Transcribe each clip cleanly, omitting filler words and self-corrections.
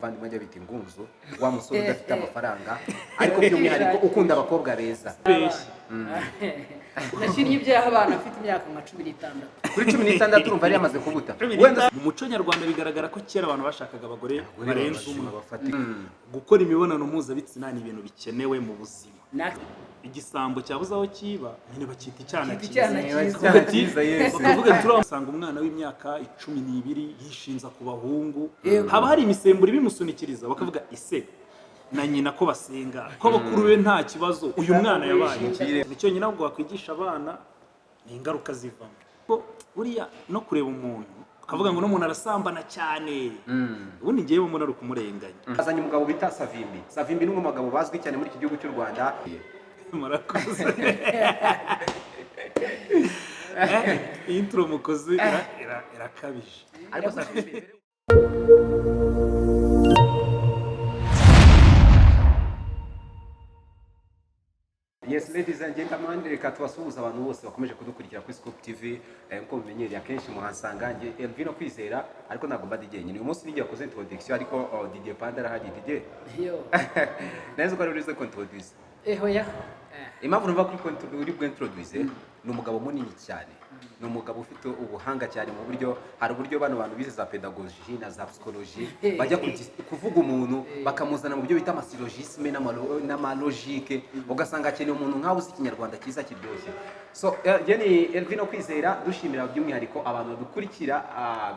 Abandi mwajya bita ingunzu wa musore udafite amafaranga ariko by'umwihariko ukunda abakobwa beza. Nashinnye ibyaha abana afite imyaka nka 16 Kuri 16 urumva ari yamaze kubuta. Mu muco nyarwanda bigaragara ko kera abantu bashakaga abagore barenze umwe. Gukora imibonano mpuzabitsina ni ibintu bikenewe mu buzima. Igisambo cyabuze aho kiba nyine bakita icyana cyiza. Bakavuga turasanga umwana w'imyaka 12 yishinza ku bahungu, haba hari imisemburo ibimusunikiriza bakavuga ise na nyina ko basenga ko bakuru be nta kibazo uyu mwana yabaye. Icyo nyina ngo wakwigisha abana ni ingaruka zivamo ko buriya no kureba umuntu ukavuga ngo n'umuntu arasambana cyane ubundi ngiye umuntu ari kumurenganya. Azanye umugabo bita Savimbi. Savimbi ni umugabo bazwi cyane muri iki gihugu cy'u Rwanda. Murakoze. Intro mukozi irakabije. Ariko Savimbi Yes, ladies and gentlemen, reka tubasuhuza abantu bose bakomeje kudukurikira kuri Scoop TV. Nko mumenyereye akenshi muhansanga nge Elvino Kwizera, ariko ntabwo mba DJ nyine. Uyu munsi ngiye koze introduction ariko DJ Panda arahari DJ. Yo. Neza ko ari urize introduce. Hoya. Impamvu numva kuri introduce ni umugabo munini cyane. Ni umugabo ufite ubuhanga cyane mu buryo hari uburyo bano bantu bize za pedagogie na za psychologie bajya kuvuga umuntu bakamuzana mu byo bita amasyllogisme n'amalogique ugasanga akeneye umuntu nkaho uzi ikinyarwanda cyiza kiryoshye. So Jenny Elvino Kwizera dushimira by'umwihariko abantu dukurikira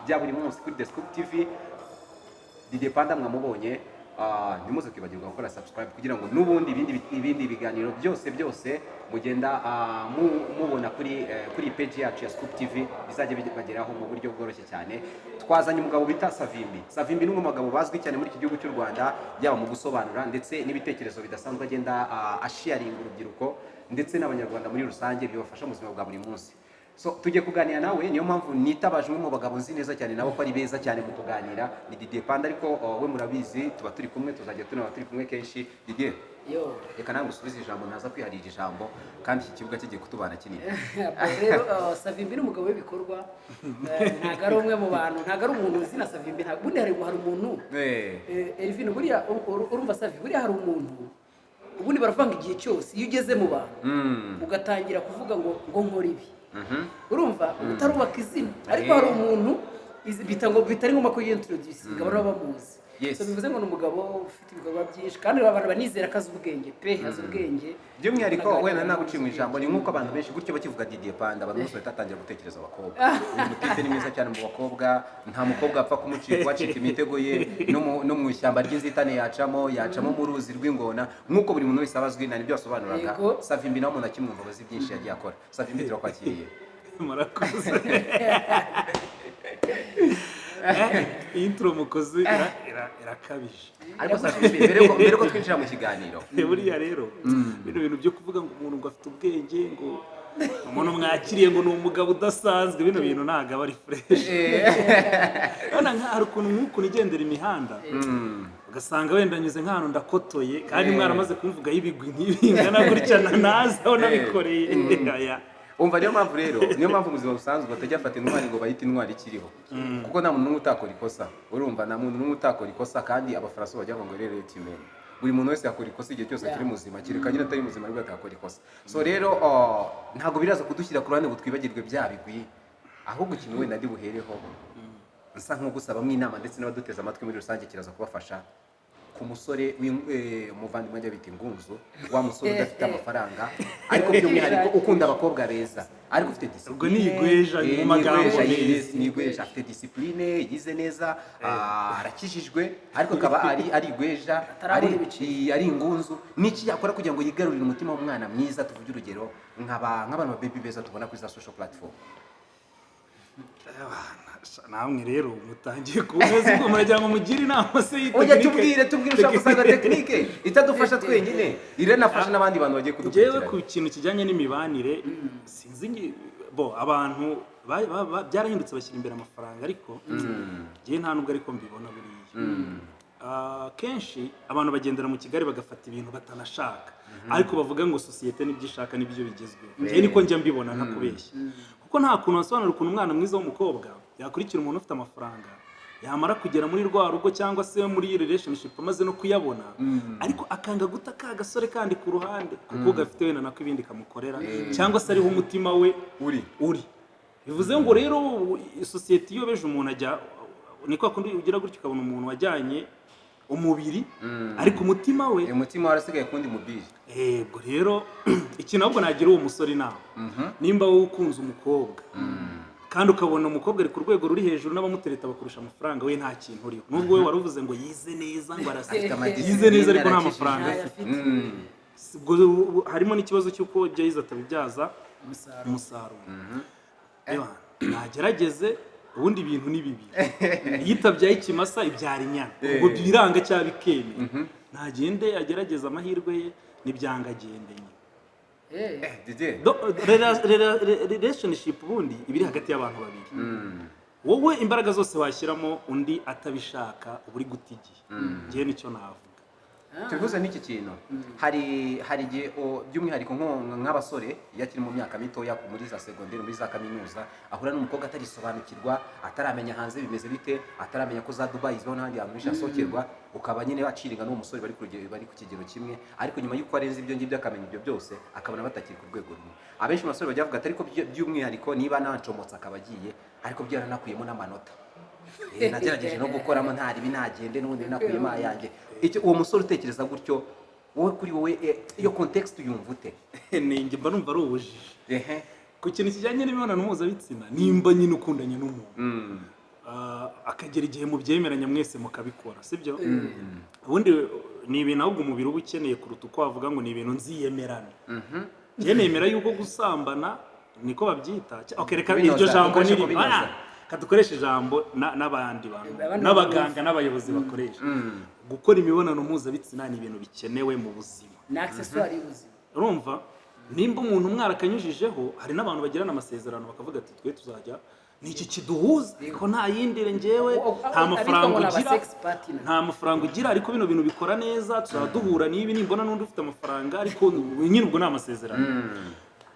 bya buri munsi kuri The Scoop TV. DJ Panda mwamubonye nimuze kwibagirwa gukora subscribe kugira ngo nubundi ibindi biganiro byose mugenda mubona kuri page yacu ya Scoop TV bizajye bageraho mu buryo bworoshye cyane. Twazanye umugabo bita Savimbi. Savimbi ni umugabo bazwi cyane muri iki gihugu cy'u Rwanda yaba mu gusobanura ndetse n'ibitekerezo bidasanzwe agenda asharinga urubyiruko ndetse n'abanyarwanda muri rusange bibafasha mu buzima bwa buri munsi. So tujye kuganira nawe, niyo mpamvu nitabaje umwe mu bagabo nzi neza cyane nabo ko ari beza cyane mu kuganira ni DJ Panda, ariko we murabizi tuba turi kumwe, tuzajya tunaba turi kumwe kenshi. DJ Yo. Reka nange usubize ijambo naza kwiharira ijambo kandi iki kibuga kigiye kutubana kinini. Rero Savimbi ni umugabo w'ibikorwa, ntago ari umwe mu bantu, ntago ari umuntu uzi na Savimbi, ntago bundi hari umuntu Elvino buriya urumva Savimbi buriya hari umuntu ubundi baravanga igihe cyose iyo ugeze mu bantu ugatangira kuvuga ngo nkora ibi. Urumva utarubaka izina ariko hari umuntu bitari ngombwa ko yintroduce ngabara bamuzi. So bivuze ngo n'umugabo ufite ibikorwa byinshi kandi abantu banizera akazi ubwenge azi ubwenge by'umwihariko wenda naguciye mu ijambo ni nkuko abantu benshi gutyo bakivuga DJ Panda abantu bose batatangira gutekereza abakobwa. Uyu mutite ni mwiza cyane mu bakobwa, nta mukobwa apfa wacika imitego ye no mu ishyamba ry'inzitane yacamo mu ruzi rw'ingona nkuko buri muntu wese abazwi na nibyo asobanuraga. Savimbi nawe umuntu akimwumva bazi byinshi yagiye akora. Savimbi turakwakiriye. Murakoze. Intro mukozi irakabije. Ariko Savimbi mbere ko twinjira mu kiganiro buriya rero bino bintu byo kuvuga ngo umuntu ngo afite ubwenge ngo umuntu mwakiriye ngo ni umugabo udasanzwe, bino bintu ntago aba ari fresh. None hari ukuntu nk'uko nigendera imihanda ugasanga wenda nyuze nk'ahantu ndakotoye kandi mwaramaze kumvuga y'ibigwi ntibingana gutya naza aho nabikoreye. Umva niyo mpamvu rero niyo mpamvu ubuzima busanzwe batajya afata intwari ngo bayite intwari ikiriho kuko nta muntu n'umwe utakora ikosa. Urumva nta muntu n'umwe utakora ikosa kandi abafaraso bajya ngo rero timene buri muntu wese yakora ikosa igihe cyose kiri muzima kireka nyine atari muzima ariko atakora ikosa. So rero ntago biraza kudushyira ku ruhande ngo twibagirwe bya bigwi, ahubwo ikintu wenda ndi buhereho nsa nko gusabamo inama ndetse n'abaduteza amatwi muri rusange kiraza kubafasha ku musore umuvandimwe ajya bita ingunzu wa musore udafite amafaranga ariko by'umwihariko ukunda abakobwa beza ariko ufite discipline. Ubwo ni igweja mu magambo ni igweja, afite discipline, yize neza, arakijijwe ariko akaba ari igweja, ari ingunzu. Niki yakora kugira ngo yigarurire umutima w'umwana mwiza? Tuvuge urugero nk'abantu baby beza tubona kuri za social platform. Namwe rero mutangiye kubaza ko muragira ngo mugire inama se y'itekinike. Tubwire ushaka gusanga tekinike itadufasha twenyine irenafasha n'abandi bantu bagiye kudukurikira. Jewe ku kintu kijyanye n'imibanire sinzi abantu byarahindutse bashyira imbere amafaranga ariko jewe nta nubwo ariko mbibona buriya. Kenshi abantu bagendera mu Kigali bagafata ibintu batanashaka ariko bavuga ngo societe nibyo ishaka nibyo bigezweho. Jewe niko njya mbibona ntakubeshya kuko nta kuntu wasobanura ukuntu umwana mwiza w'umukobwa yakurikira umuntu ufite amafaranga yamara kugera muri rwa rugo cyangwa se muri relationship amaze no kuyabona ariko akanga guta ka gasore kandi ku ruhande kuko gafite wenda nako ibindi kamukorera cyangwa se ariho umutima we uri bivuze ngo rero society yobeje umuntu ajya niko akundi ugira gutyo ukabona umuntu wajyanye umubiri ariko umutima we warasigaye kundi mubiri yego rero ikintu ahubwo nagira uwo musore nawe nimba wowe ukunze umukobwa kandi ukabona umukobwa ari ku rwego ruri hejuru n'abamutereta bakurusha amafaranga we nta kintu uriho nubwo we waruvuze ngo yize neza ngo yize neza ariko nta mafaranga afite harimo n'ikibazo cy'uko ibyo yize atabibyaza umusaruro nagerageze ubundi ibintu ni bibiri iyo itabyaye ikimasa ibyara inyana ubwo biranga cyangwa bikeme ntagende agerageza amahirwe ye n'ibyanga agende nyine relationship ubundi ibiri hagati y'abantu babiri wowe imbaraga zose washyiramo undi atabishaka uburi guta igihe ngewe nicyo navuga tuvuze n'iki kintu hari igihe by'umwihariko nk'abasore iyo akiri mu myaka mitoya muri za segonderi muri za kaminuza ahura n'umukobwa atarisobanukirwa ataramenya hanze bimeze bite ataramenya ko za Dubai zibaho n'ahandi hantu henshi asohokerwa ukaba nyine waciringa n'uwo musore bari ku kigero kimwe ariko nyuma y'uko arenze ibyo ngibyo akamenya ibyo byose akabona batakiri ku rwego rumwe abenshi mu basore bajya bavuga ati ariko by'umwihariko niba nancomotse akaba agiye ariko byaranakuyemo n'amanota nagerageje no gukoramo ntari binagende n'ubundi nakuyemo ayanjye uwo musore utekereza gutyo wowe kuri wowe iyo context uyumva ute ninjye mba numva ari ubujiji ku kintu kijyanye n'imibonano mpuzabitsina nimba nyine ukundanye n'umuntu akagera igihe mubyemeranya mwese mukabikora sibyo ubundi ni ibintu ahubwo umubiri uba ukeneye kuruta uko wavuga ngo ni ibintu nziyemerana njye nemera yuko gusambana niko babyita reka iryo jambo niri dukoresha ijambo n'abandi bantu n'abaganga n'abayobozi bakoresha gukora imibonano mpuzabitsina ni ibintu bikenewe mu buzima ni accessoire y'ubuzima urumva nimba umuntu mwarakanyujijeho hari n'abantu bagirana amasezerano bakavuga ati twe tuzajya ni iki kiduhuza ko nta yindire njyewe nta mafaranga ugira ariko bino bintu bikora neza tuzaba duhura n'ibi nimbona n'undi ufite amafaranga ariko nyine ubwo ni amasezerano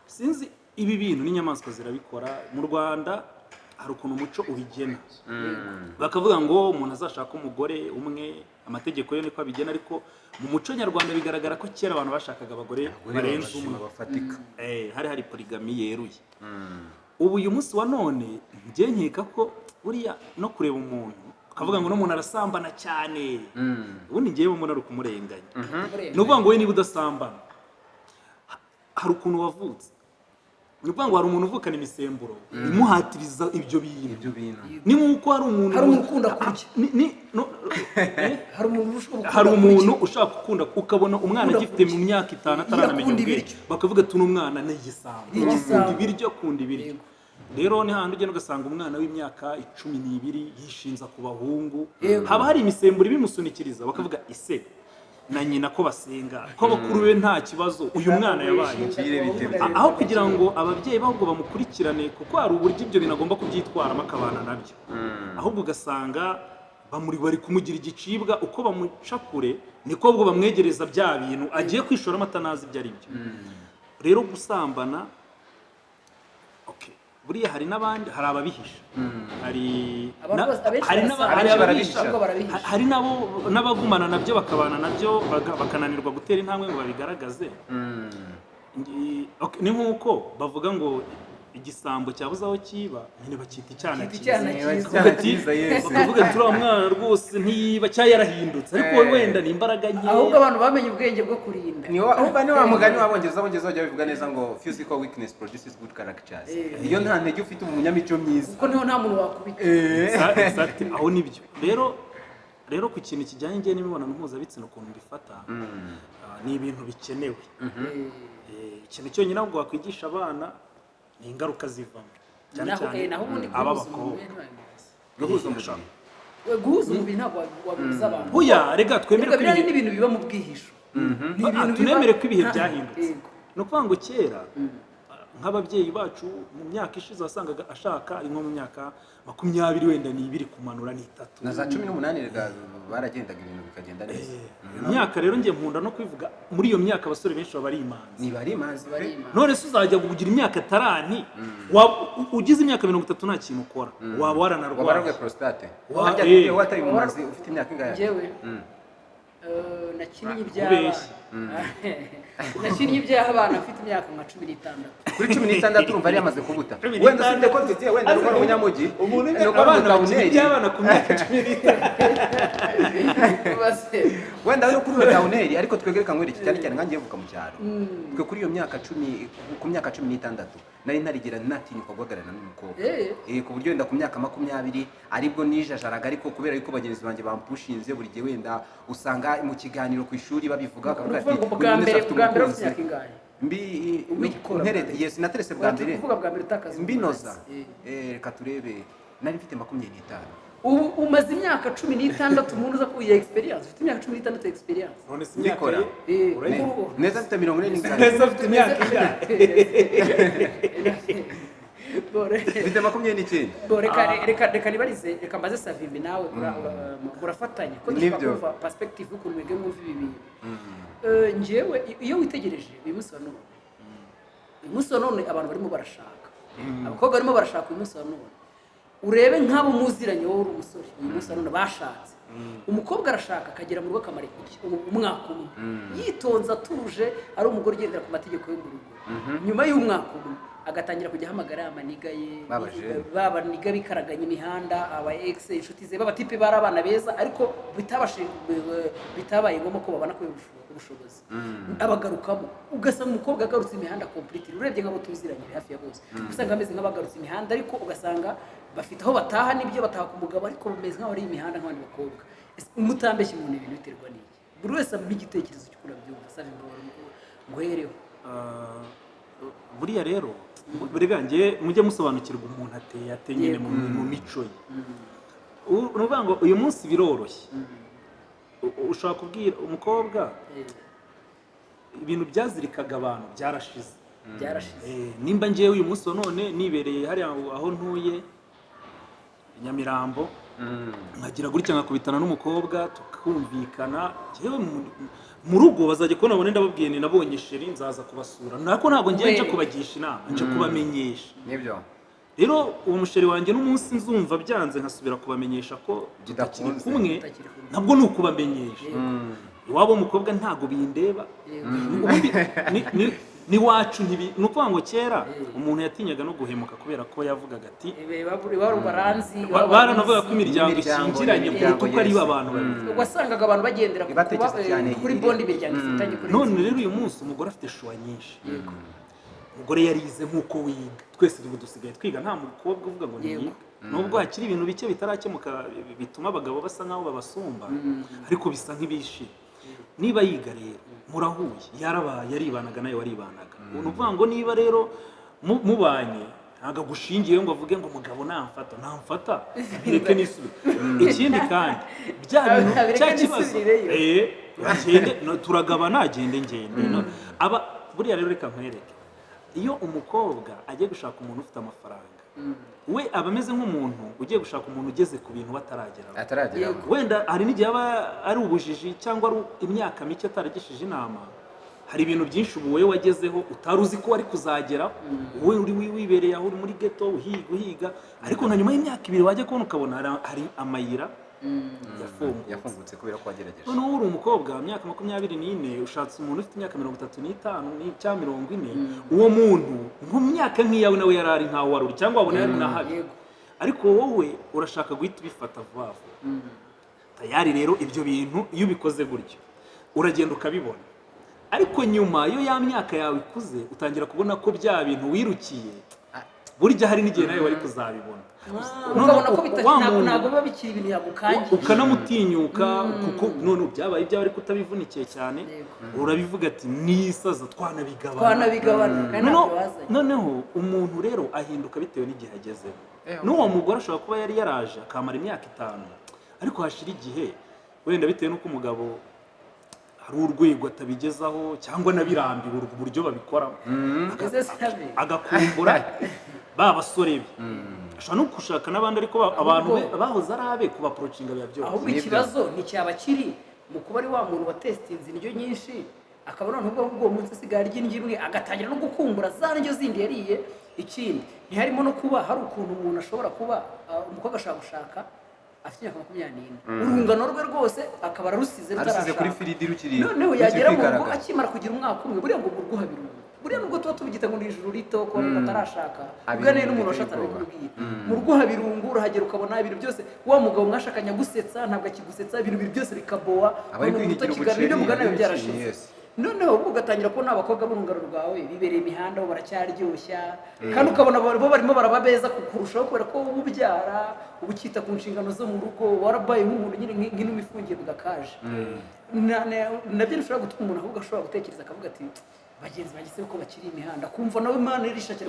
sinzi ibi bintu n'inyamaswa zirabikora mu Rwanda hari ukuntu umuco ubigena bakavuga ngo umuntu azashaka umugore umwe amategeko yo niko abigena ariko mu muco nyarwanda bigaragara ko kera abantu bashakaga abagore barenze umwe bafatika hari polygamy yeruye ubu uyu munsi wa none njye nkeka ko buriya no kureba umuntu ukavuga ngo n'umuntu arasambana cyane ubundi ngewe mbona ari ukumurenganya ni ukuvuga ngo we niba udasambana hari ukuntu wavutse ni ukuvuga ngo hari umuntu uvukana imisemburo imuhatiriza ibyo bintu ni nk'uko hari umuntu ukunda kurya hari umuntu ushaka gukunda ukabona umwana agifite mu myaka 5 ataramenya ubwenge bakavuga ati uno mwana ni igisambo akunda ibiryo rero ni handi ugenda ugasanga umwana w'imyaka 12 yishinza ku bahungu haba hari imisemburo ibimusunikiriza bakavuga ise na nyina ko basenga ko bakuru be nta kibazo uyu mwana yabaye aho kugira ngo ababyeyi bahubwo bamukurikirane kuko hari uburyo ibyo binagomba kubyitwaramo akabana nabyo ahubwo ugasanga bari kumugira igicibwa uko bamuca kure niko ubwo bamwegereza bya bintu agiye kwishoramo atanazi ibyo ari byo rero gusambana buriya hari n'abandi hari ababihisha hari n'abagumana nabyo bakabana nabyo bakananirwa gutera intambwe ngo babigaragaze ni nk'uko bavuga ngo igisambo cyabuze aho kiba nyine bakita icyana cyiza bakavuga ati uriya mwana rwose ntiyiba cyangwa yarahindutse ariko wenda ni imbaraga nke ahubwo abantu bamenye ubwenge bwo kurinda ahubwo ni wa mugani w'abongereza bajya babivuga neza ngo physical weakness produces good characters iyo nta ntege ufite umunyamico myiza kuko niho nta muntu wakubita aho nibyo rero ku kintu kijyanye n'imibonano mpuzabitsina ukuntu mbifata ni ibintu bikenewe ikintu cyonyine ahubwo wakwigisha abana ni ingaruka zivamo cyane cyane ab'abakobwa guhuza umubiri ntabwo wabuza abantu buya rega twemere ko ibintu biba mu bwihisho tunemere ko ibihe byahindutse ni ukuvuga ngo kera nk'ababyeyi bacu mu myaka ishize wasangaga ashaka ari nko mu myaka 20 wenda n'ibiri kumanura n'itatu na za 18 baragendaga ibintu bikagenda neza. Imyaka rero ngiye nkunda no kwivuga muri iyo myaka abasore benshi baba ari imanzi. Ni bari imanzi. None se uzajya kugira imyaka tarani ugize imyaka 30 nta kintu ukora waba waranarwaye. Wabarwe prostate. Wajya watari imanzi ufite imyaka ingahe? Jewe nakinnye iby'abana mfite imyaka nka 16. Kuri 16 urumva ari yamaze kubuta. Wenda sinde ko tutiye wenda ko ari umunyamugi. Abana baby'abana ku myaka 16. Wenda ari kuri Dauneri ariko twegereka ngwere cyane cyane nkangiye vuka mu cyaro. Twe kuri iyo myaka 10 ku myaka 16 nari ntarigera natinyuka guhagarara n'umukobwa. Ku buryo wenda ku myaka 20 aribwo nijajaraga ariko kubera yuko bagenzi banjye bampushinze buri gihe wenda usanga mu kiganiro ku ishuri babivuga akavuga ati bwa mbere ufite ingahe nterete yes naterese bwa mbere uvuga bwa mbere utakaza mbinoza reka turebe nari mfite 25 ubu umaze imyaka 16 umuntu uza kuyiya experience ufite imyaka 16 experience none se imyaka neza mfite 40 neza mfite imyaka mfite 29 reka nibarize reka mbaze Savimbi nawe urafatanya ko dushobora perspective y'ukuntu wege mwumva ibi bintu njyewe iyo witegereje uyu munsi wa none abantu barimo barashaka abakobwa barimo barashaka uyu munsi wa none urebe nk'abo muziranye wowe uri umusore uyu munsi wa none bashatse umukobwa arashaka akagera mu rugo akamara umwaka umwe yitonze atuje ari umugore ugendera ku mategeko yo mu rugo nyuma y'umwaka umwe agatangira kujya ahamagara amaniga ye babaniga bikaraganya imihanda aba ex inshuti ze babatipe bari abana beza ariko bitabaye ngombwa ko babana ko ubushobozi abagarukamo ugasanga umukobwa agarutse imihanda complete urebye nk'abo tuziranye hafi ya bose usanga ameze nk'abagarutse imihanda ariko ugasanga bafite aho bataha n'ibyo bataha ku mugabo ariko bameze nk'aho ari imihanda nk'abandi bakobwa umutambeshye umuntu ibintu biterwa n'iki buri wese amenya igitekerezo cy'ukuri abyumva sabe ngo hereho buriya rero buriya ngiye mujye musobanukirwa umuntu ateye nyine mu mico ye uruvuga ngo uyu munsi biroroshye ushobora kubwira umukobwa ibintu byazirikaga abantu byarashize nimba ngewe uyu munsi wa none nibereye hariya aho ntuye Nyamirambo nkagira gutya nkakubitana n'umukobwa tukumvikana yewe mu rugo bazajya kubona abone ndababwiye ni nabonye sheri nzaza kubasura nako ntago ngiye nje kubagisha inama nje kubamenyesha nibyo rero uwo musheri wanjye n'umunsi nzumva byanze nkasubira kubamenyesha ko tutakiri kumwe ntabwo ni ukubamenyesha iwabo umukobwa ntago bindeba ni wacu ni ukuvuga ngo kera umuntu yatinyaga no guhemuka kubera ko yavugaga ati baranavuga ko imiryango ikingiranye kuko ari abantu babiri wasangaga abantu bagendera kuri bondi imiryango ifitanye kuri none rero uyu munsi umugore afite shuwa nyinshi umugore yarize nk'uko wiga twese dusigaye twiga nta mukobwa uvuga ngo ni nubwo hakiri ibintu bike bitarakemuka bituma abagabo basa nk'aho babasumba ariko bisa nk'ibishira niba yiga rero murahuye yaribanaga nayo waribanaga uvuga ngo niba rero mubanye ntago gushingiye ngo avuge ngo umugabo namfata bireke n'isubire ikindi kandi bya bintu cya kibazo turagabana ngende aba buriya rero reka nkwereke iyo umukobwa agiye gushaka umuntu ufite amafaranga we aba ameze nk'umuntu ugiye gushaka umuntu ugeze ku bintu batarageraho wenda hari n'igihe aba ari ubujiji cyangwa ari imyaka mike ataragishije inama hari ibintu byinshi ubu wowe wagezeho utari uzi ko wari kuzagera wowe uri wibereye aho uri muri ghetto uhiga ariko nka nyuma y'imyaka 2 wajya kubona ukabona hari amayira yafungutse kubera ko wagerageje none uri umukobwa imyaka 24 ushatse umuntu ufite imyaka 35 cyangwa 40 uwo muntu mu myaka nk'iyawe nawe yarari nkaho wari cyangwa wabona yari nahabi ariko wowe urashaka guhita ubifata vuba tayari rero ibyo bintu iyo ubikoze gutyo uragenda ukabibona ariko nyuma iyo ya myaka yawe ikuze utangira kubona ko bya bintu wirukiye burya hari n'igihe nawe wari kuzabibona ukabona ko ntabwo biba bikiri ibintu yagukangiye ukanamutinyuka kuko none byabaye ibyawe ariko utabivunikiye cyane urabivuga ati nisaza twanabigabana noneho umuntu rero ahinduka bitewe n'igihe agezeho n'uwo mugore ashobora kuba yari yaraje akamara imyaka 5 ariko hashira igihe wenda bitewe n'uko umugabo hari urwego atabigezaho cyangwa nabirambiwe uburyo babikoramo agakumbura ba basore be ashobora no gushaka n'abandi ariko abantu bahoze ari abe kubaprocinga biba byose ahubwo ikibazo nticyaba kiri mu kuba ari wa muntu watestinze indyo nyinshi akaba noneho ubwo munsi asigaye arya indyo imwe agatangira no gukumbura za ndyo zindi yariye. Ikindi ntiharimo no kuba hari ukuntu umuntu ashobora kuba umukobwa ashaka gushaka afite imyaka 24 urungano rwe rwose akaba ararusize rutarashaka kuri firidi rukiri noneho yagera mu rugo akimara kugira umwaka umwe buriya ngo urwo habirungu buriya nubwo tuba tubigita ngo ni ijuru rito ko batarashaka ubwane n'umuntu washatse kubwira mu rugo habirungu urahagera ukabona ibintu byose wa mugabo mwashakanya gusetsa ntabwo akigusetsa ibintu byose bikaboa umuntu kiganira ibyo mugana byarashize noneho ubwo ugatangira kubona abakobwa b'urungano rwawe bibereye imihanda bo baracyaryoshya kandi ukabona bo barimo barababeza kurushaho kubera ko ubyara ubukita ku nshingano zo mu rugo warabaye nk'umuntu nyine nk'inuma ifungiye bugakaje nabyo bishobora gutuma umuntu ahubwo ashobora gutekereza akavuga ati bagenzi bagise ko bakiri imihanda kumva nawe Imana irishakira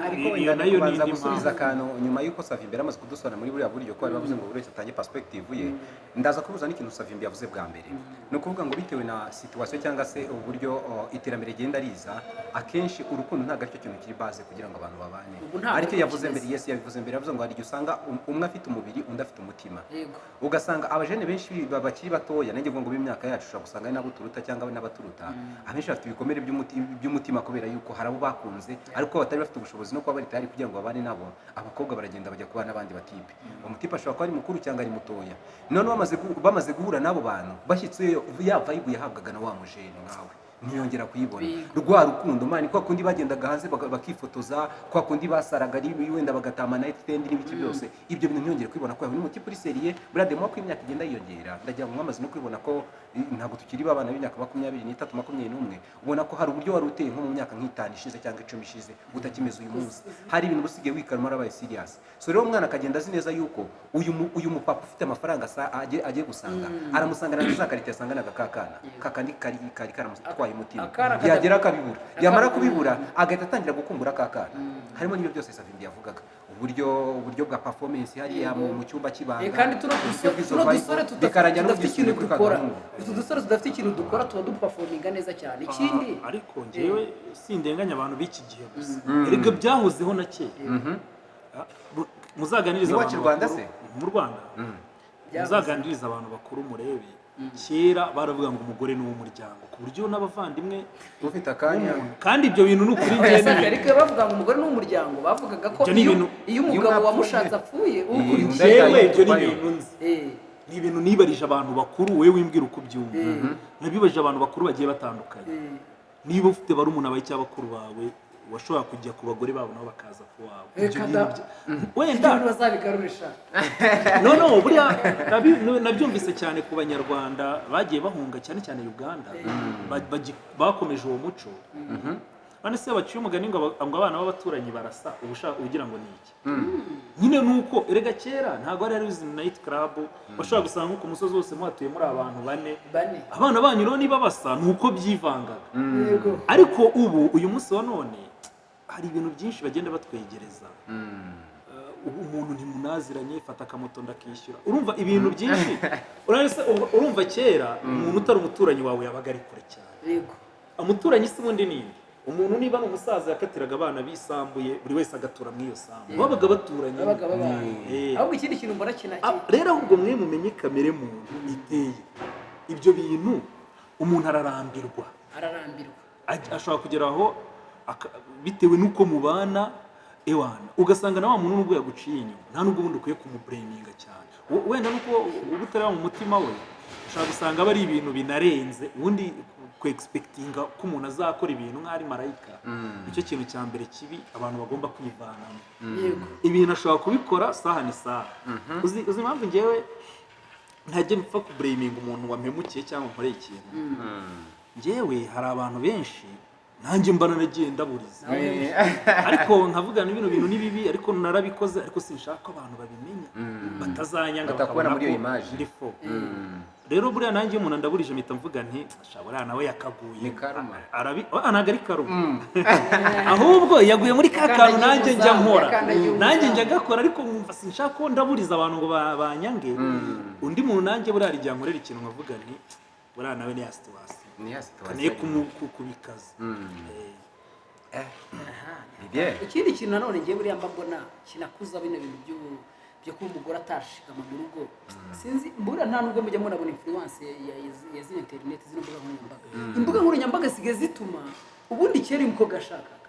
ariko wenda nayo kubanza gusubiza akantu nyuma y'uko Savimbi amaze kudusona muri buriya buryo ko bari bavuze ngo buri wese atange perspective ye ndaza kubuza n'ikintu Savimbi yavuze bwa mbere no kuvuga ngo bitewe na situation cyangwa se uburyo iterambere rigenda riza akenshi urukundo ntabwo aricyo kintu kiri base kugira ngo abantu babane ariko yavuze mbere yabivuze mbere yavuze ngo hari usanga umwe afite umubiri undi afite umutima ugasanga abajene benshi bakiri batoya nanjye ngo b'imyaka yacu ushobora gusanga ari nabo turuta cyangwa n'abaturuta abenshi bafite ibikomere by'umutima kubera yuko hari abo bakunze ariko batari bafite ubushobozi no kuba bari tayari kugira ngo babane nabo abakobwa baragenda bajya kubana n'abandi batipe umutipe ashobora kuba ari mukuru cyangwa ari mutoya none bamaze guhura n'abo bantu bashyitse yava yiguye ahabwaga na wa mujene nkawe ntiyongera kuyibona rwa rukundo mani kwa kundi bagendaga hanze bakifotoza kwa kundi basaraga wenda bagatama night stand n'ibiki byose ibyo bintu ntiyongera kwibona ko yawe n'umutipe uri seriye buriya demo ko imyaka igenda yiyongera ndagira ngo mwamaze no kwibona ko ntabwo tukiri babana b'imyaka 23 21 ubona ko hari uburyo wari uteye nko mu myaka nk'itanu ishize cyangwa 10 ishize utakimeze uyu munsi hari ibintu busigaye wikaruma arabaye serious so rero umwana akagenda azi neza yuko uyu mupapa ufite amafaranga agiye gusanga aramusanga na za karite yasanga n'agakakana kakandi kari karamutwaye umutima yagera akabibura yamara kubibura agahita atangira gukumbura akakana harimo n'ibyo byose Savimbi yavugaga uburyo bwa performance hariya mu cyumba kibanga kandi tuno dusore tudafite ikintu dukora udusore tudafite ikintu dukora tuba duperforminga neza cyane ikindi ariko njyewe sindenganya abantu b'iki gihe gusa erega byahozeho na kera muzaganiriza abantu mu Rwanda muzaganiriza abantu bakuru murebe kera baravuga ngo umugore ni uw'umuryango ku buryo n'abavandimwe ufite akanya kandi ibyo bintu n'ukuri njye ariko bavuga ngo umugore ni uw'umuryango bavugaga ko iyo umugabo wamushatse apfuye ukurikiyewe ibyo ni ibintu nzi ni ibintu nibarije abantu bakuru wewe wimbwira uko byumva nabibaje abantu bakuru bagiye batandukanye niba ufite barumuna bawe cyangwa bakuru bawe washobora kujya ku bagore babo nabo bakaza ku wawe wenda bazabigarurisha no buriya nabyumvise cyane ku banyarwanda bagiye bahunga cyane cyane Uganda bakomeje uwo muco none se baciye umugani ngo abana b'abaturanyi barasa ubushaka ugira ngo ni iki nyine nuko erega kera ntabwo ari izi night club bashobora gusanga nko ku musozi wose muhatuye muri abantu bane abana banyu rero niba basa nuko byivangaga ariko ubu uyu munsi wa none hari ibintu byinshi bagenda batwegereza umuntu ntimunaziranye fata akamoto ndakishyura urumva ibintu byinshi urumva kera umuntu utari umuturanyi wawe yabaga ari kure cyane umuturanyi si ubundi ninde umuntu niba ari umusaza yakatiraga abana bisambuye buri wese agatura muri iyo sambu babaga baturanye ahubwo ikindi kintu mbona rero ahubwo mwe mumenye kamere muntu iteye ibyo bintu umuntu ararambirwa ashobora kugera aho bitewe n'uko mubana ewana ugasanga na wa muntu n'ubwo yaguciye inyuma nta n'ubwo ubundi ukwiye kumubreminga cyane wenda nuko uba utareba mu mutima we ushobora gusanga aba ari ibintu binarenze ubundi expectinga ko umuntu azakora ibintu nk'ari marayika nicyo kintu cya mbere kibi abantu bagomba kwivanamo ibintu ashobora kubikora saha ni saha uzi impamvu njyewe ntajye mpfa kubreminga umuntu wampemukiye cyangwa nkoreye ikintu njyewe hari abantu benshi nanjye mbana nagiye ndaburiza ariko nkavugana ibintu ni bibi ariko narabikoze ariko sinshaka ko abantu babimenya batazanyanga bakabona muri iyo image ndifo rero buriya nanjye umuntu ndaburije mpita mvuga nti shabura nawe yakaguye ntabwo ari karuma ahubwo yaguye muri ka kantu nanjye njya nkora nanjye njya gakora ariko mwumva sinshaka ko ndaburiza abantu ngo banyange undi muntu nanjye buriya rijya nkorera ikintu nkavuga nti buriya nawe ni ya situwasiyo ni ya situation kaneye kubikaza ikindi kintu nanone ngiye buriya mbona kinakuza bino bintu byo kuba umugore atashikama mu rugo sinzi mbura nta nubwo mujya murabona influence ya zino internet zino mbuga nkoranyambaga imbuga nkoranyambaga zisigaye zituma ubundi kera umukobwa ashakaga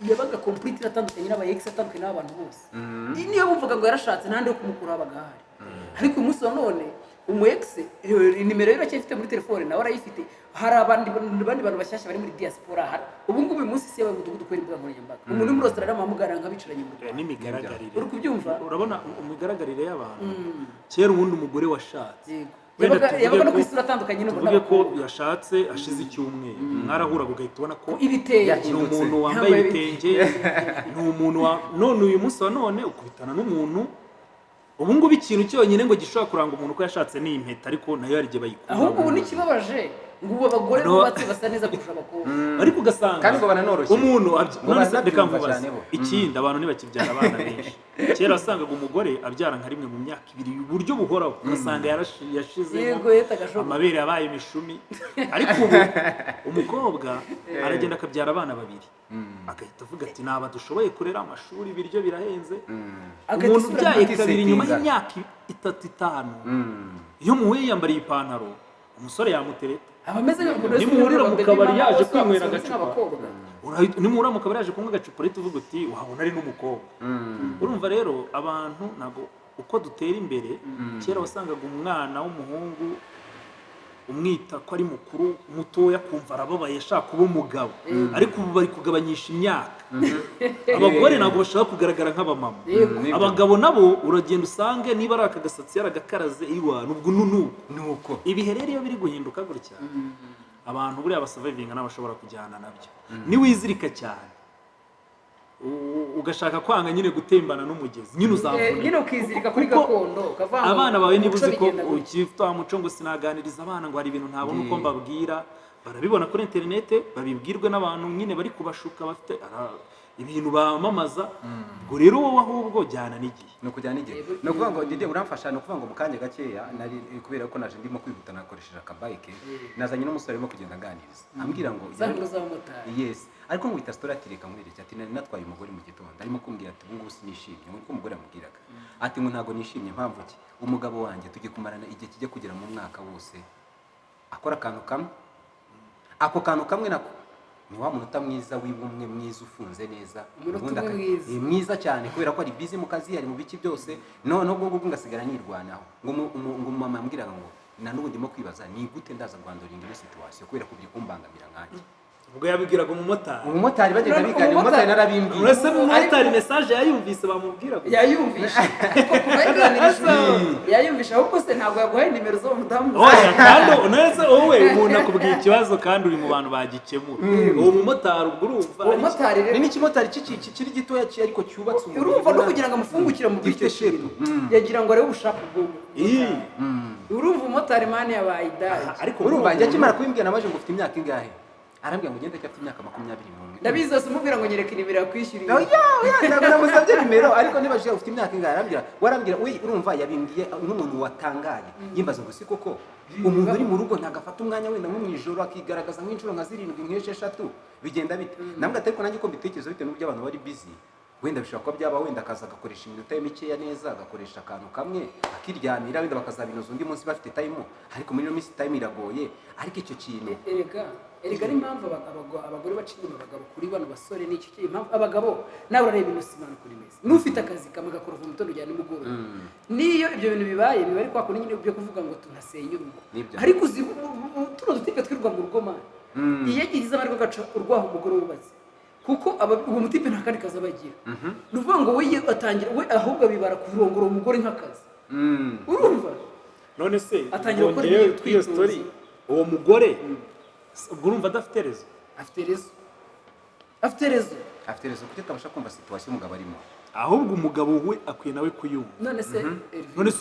yabaga complete atandukanye n'aba ex atandukanye n'abantu bose niyo bumvaga ngo yarashatse ntandi yo kumukura abaga hari ariko umunsi wa none umu ex nimero ye iracyafite muri telefone nawe arayifite hari abandi bantu bashyashya bari muri diaspora hari ubu ngubu uyu munsi si yabaye umudugudu kubera imbuga nkoranyambaga umuntu uri muri Australia amuhamagara nkabicaranye mu Rwanda n'imigaragarire uri kubyumva urabona umigaragarire y'abantu kera ubundi umugore washatse yabaga no kwisura atandukanye n'umuntu tuvuge ko yashatse ashize icyumweru mwarahuraga ugahita ubona ko ibitenge ni umuntu wambaye ibitenge ni umuntu none uyu munsi wa none ukubitana n'umuntu ubu ngubu ikintu cyonyine ngo gishobora kuranga umuntu ko yashatse ni impeta ariko nayo hari igihe bayikura ahubwo ubu n'ikibabaje ngo ubu abagore bubatse basa neza kurusha abakobwa ariko ugasanga kandi ngo bananoroshye umuntu reka mvubaze ikindi abantu ntibakibyara abana benshi kera wasangaga umugore abyara nka rimwe mu myaka 2 uburyo buhoraho ugasanga yashizemo amabere yabaye imishumi ariko ubu umukobwa aragenda akabyara abana 2 agahita avuga ati naba dushoboye kurera amashuri ibiryo birahenze umuntu ubyaye 2 nyuma y'imyaka 3-5 iyo muhuye yambariye ipantaro umusore yamutereta abameze nimuhurira mu kabari yaje kwinywera agacupa nimuhurira mu kabari yaje kunywa agacupa urahita uvuga uti wahabona ari n'umukobwa urumva rero abantu ntabwo uko dutera imbere kera wasangaga umwana w'umuhungu umwita ko ari mukuru mutoya kumva arababaye ashaka kuba umugabo ariko ubu bari kugabanyisha imyaka abagore ntabwo bashaka kugaragara nk'abamama abagabo nabo uragenda usange niba ari akagasatsi yaragakaraze iwana ubwo nuko ibihe rero iyo biri guhinduka gutya abantu buriya basavayivinga n'abashobora kujyana nabyo niwizirika cyane ugashaka kwanga nyine gutembana n'umugezi nyine uzavuna nyine ukizirika kuri gakondo ukavanga abana bawe niba uzi ko ukifite wa muco ngo sinaganiriza abana ngo hari ibintu ntabona uko mbabwira barabibona kuri interinete babibwirwe n'abantu nyine bari kubashuka bafite ibintu bamamaza ubwo rero wowe ahubwo jyana n'igihe no kujyana n'igihe no kuvuga ngo Dide uramfasha no kuvuga ngo mu kanya gakeya nari kubera ko naje ndimo kwihuta nakoresheje akabike nazanye n'umusore arimo kugenda aganiriza ambwira ngo yes ariko ngwita story atireka muri iki ati nari natwaye umugore mu gitondo arimo kumbwira ati ubu ngubu sinishimye ngo umugore amubwiraga ati ngo ntago nishimye mpamvu ki umugabo wanjye tujye kumarana igihe kijya kugera mu mwaka wose akora akantu kamwe ako kantu kamwe nako ni wa muntu utamwiza w'ubumwe mwiza ufunze neza mwiza cyane kubera ko ari busy mu kazi ari mu biki byose none ubwo ngasigara nirwanaho ngo mama ambwiraga ngo na n'ubu ndimo kwibaza ni gute ndaza rwandoringa iyo situation kubera ko byikumbangamira nkanje ubwo yabigiraga umumotari bagenda bigana umumotari narabimbwiye uretse umumotari message yayumvise bamubwiraga yayumvisha ko kubaganirije yayumvisha ahubwo se ntabwo yaguhaye nimero zo mudamu oya kandi uneze wowe umuntu akubwiye ikibazo kandi uri mu bantu bagikemura uwo mumotari ubwo urumva umumotari ni n'ikimotari kiri gitoya ariko cyubatse urumva no kugira ngo amufungukire mu gifite shape yagira ngo arebe ubushaka bwo urumva umumotari mani yabaye idari ariko urumva njya kimara kubimbwira namaje ngo ufite imyaka ingahe arambwira ngo ugende cyafite imyaka 21 ndabizi zose umubwira ngo nyereka nimero yakwishyuriye ntabwo namusabye nimero ariko nibajije ufite imyaka ingahe warambwira urumva yabimbwiye n'umuntu watangaye yimbaza ngo si koko umuntu uri mu rugo ntagafata umwanya wenda nko mu ijoro akigaragaza nk'inshuro nka 7 nk'esheshatu bigenda bite nambwa ariko nanjye ko mbitekerezo bite n'ubyo abantu bari busy wenda bishobora kuba byaba wenda akaza agakoresha iminota mikeya neza agakoresha akantu kamwe akiryamira wenda bakazabinoza undi munsi bafite time ariko muri iyo minsi time iragoye ariko icyo kintu erega ari impamvu abagore baca inyuma abagabo kuri bano basore n'iki impamvu abagabo nawe urareba ibintu simana kuri meza n'ufite akazi kamwe gakora mu gitondo rya nimugoroba niyo ibyo bintu bibaye biba ari kwa kundi nyine byo kuvuga ngo tunasenya urugo ariko uzi tuno dutipe twirwa mu rugo mani iyo yagize amahirwe agaca urwaho umugore wubatse kuko uwo mutipe nta kandi kazi abagira ni ukuvuga ngo we atangira we ahubwo bibara kurongora umugore nk'akazi urumva none se atangira gukora iyo story uwo mugore ubwo urumva adafite rezo afite rezo kuko utabasha kumva situation umugabo arimo ahubwo umugabo we akwiye nawe kuyumva none se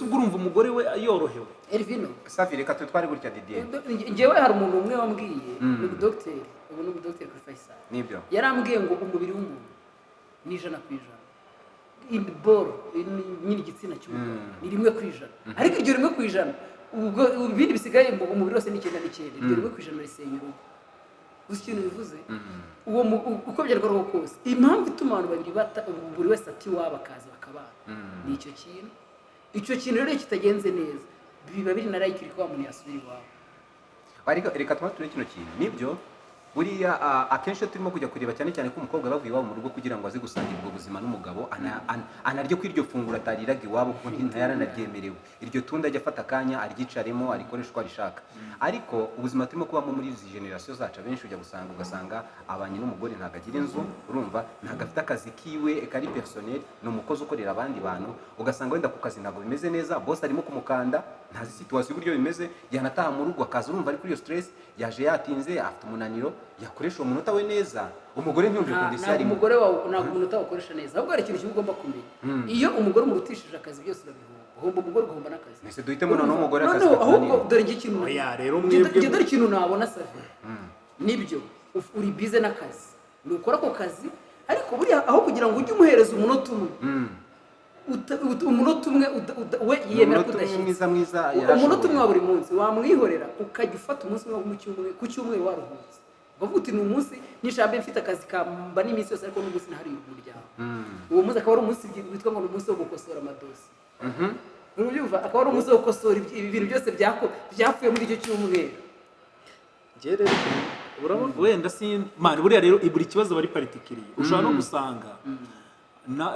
ubwo urumva umugore we yorohewe Elvino Safi reka twari gutya Didier njyewe hari umuntu umwe wambwiye ni docteur ubu ni docteur kuri Faisal nibyo yarambwiye ngo umubiri w'umuntu ni 100% in ball ni igitsina cy'umugabo ni 1% ariko iryo 1% ubwo ibindi bisigaye umubiri wose ni 9 ibyo rimwe ku ijana risenya urugo uzi ikintu bivuze uwo uko byarwa kose impamvu ituma abantu babiri buri wese ati waba akaza bakabana ni icyo kintu rero kitagenze neza biba biri na like ko umuntu yasubira iwabo ariko reka tumatune kino kintu nibyo buriya akenshi turimo kujya kureba cyane cyane ko umukobwa bavuye iwabo mu rugo kugira ngo aze gusangira ubwo buzima n'umugabo anaryo ko iryo funguro atariraga iwabo kuko ntayaranabyemerewe iryo tunda ajya afata akanya aryicaremo arikoresha uko arishaka ariko ubuzima turimo kubamo muri izi generasiyo zacu abenshi ujya ugasanga abanye n'umugore ntabwo agira inzu urumva ntabwo afite akazi kiwe kari personnel ni umukozi ukorera abandi bantu ugasanga wenda ku kazi ntabwo bimeze neza boss arimo kumukanda ntazi situation uburyo bimeze yanataha mu rugo akaza urumva ari kuri iyo stress yaje yatinze afite umunaniro yakoresha umunota we neza umugore ntiyumve kondisiyo arimo umugore wawe ntabwo umunota wakoresha neza ahubwo hari ikintu ugomba kumenya iyo umugore umurutishije akazi byose urabihomba umugore ugomba n'akazi nese duhitemo noneho umugore akazi ahubwo dore ikintu rero mwebwe dore ikintu nabona safi nibyo uri bize n'akazi nukora ako kazi ariko buriya aho kugira ngo ujye umuhereza umunota umwe umunota umwe we yemera ko udashyitse umunota umwe wa buri munsi wamwihorera ukajya ufata umunsi umwe ku cyumweru waruhutse ukavuga uti ni umunsi nishambe mfite akazi kamba n'iminsi yose ariko n'umunsi ntahari umuryango uwo munsi akaba ari umunsi witwa ngo ni umunsi wo gukosora amadosi urubyumva akaba ari umunsi wo gukosora ibintu byose byapfuye muri icyo cyumweru urabona wenda mani buriya rero buri kibazo bari particulier ushobora no gusanga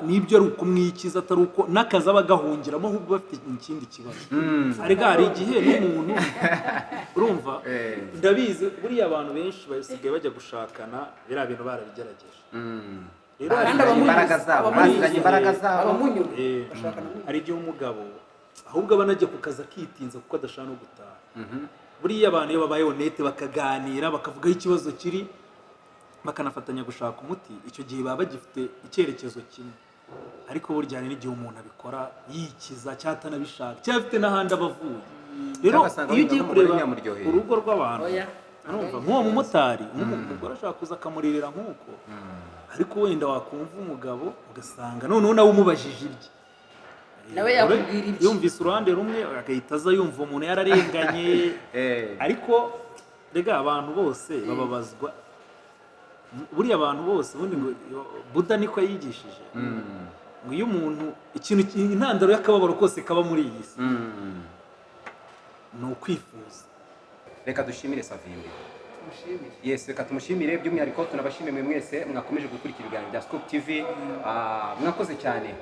nibyo ari ukumwikiza atari uko n'akazi aba agahungiramo ahubwo bafite ikindi kibazo ariko hari igihe n'umuntu urumva ndabizi buriya abantu benshi basigaye bajya gushakana biriya bintu barabigerageje rero bazanye imbaraga zabo hari igihe umugabo ahubwo aba anajya ku kazi akitinza kuko adashaka no gutaha buriya abantu iyo babaye honete bakaganira bakavugaho ikibazo kiri bakanafatanya gushaka umuti icyo gihe baba bagifite icyerekezo kimwe ariko burya hari n'igihe umuntu abikora yikiza cyangwa atanabishaka cyangwa afite n'ahandi aba avuye rero iyo ugiye kureba urugo rw'abantu nk'uwo mumotari umugore ashobora kuza akamuririra nk'uko ariko wenda wakumva umugabo ugasanga noneho nawe umubajije ibye nawe yakubwira ibye yumvise uruhande rumwe agahita aza yumva umuntu yararenganye ariko rega abantu bose bababazwa buriya abantu bose ubundi ngo Buda niko yigishije ngo iyo umuntu ikintu intandaro y'akababaro kose kaba muri iyi si ni ukwifuza reka dushimire Savimbi yes reka tumushimire by'umwihariko tunabashimire mwese mwakomeje gukurikira ibiganiro bya Scoop TV mwakoze cyane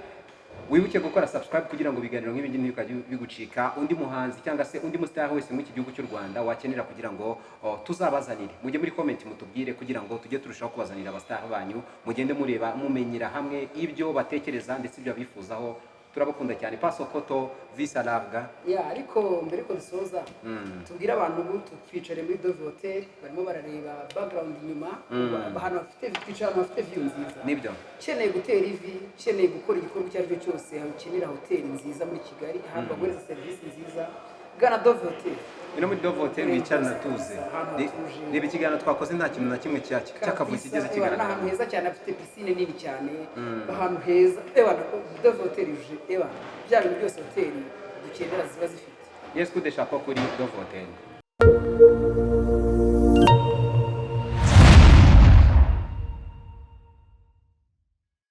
wibuke gukora subscribe kugira ngo ibiganiro nk'ibi ngibi bikajye bigucika undi muhanzi cyangwa se undi mustar wese mu iki gihugu cy'u Rwanda wakenera kugira ngo tuzabazanire mujye muri comment mutubwire kugira ngo tujye turushaho kubazanira abastar banyu mugende mureba mumenyera hamwe ibyo batekereza ndetse ibyo bifuzaho turabakunda cyane Paso Koto Visa Larga ariko mbere ko dusoza tubwira abantu ubu twicare muri Dove Hotel barimo barareba background inyuma ahantu bafite view nziza nibyo ukeneye gutera ivi ukeneye gukora igikorwa icyo ari cyo cyose ukenera hoteli nziza muri Kigali ahantu baguhereza serivisi nziza gana Dove Hotel ino muri Dove Hotel wicarana tuze reba ikiganiro twakoze nta kintu na kimwe cy'akavuyo kigeze kigaragara ahantu heza cyane afite piscine nini cyane ahantu heza Dove Hotel bya bintu byose hoteli dukenera ziba zifite yes kudeshaka kuri Dove Hotel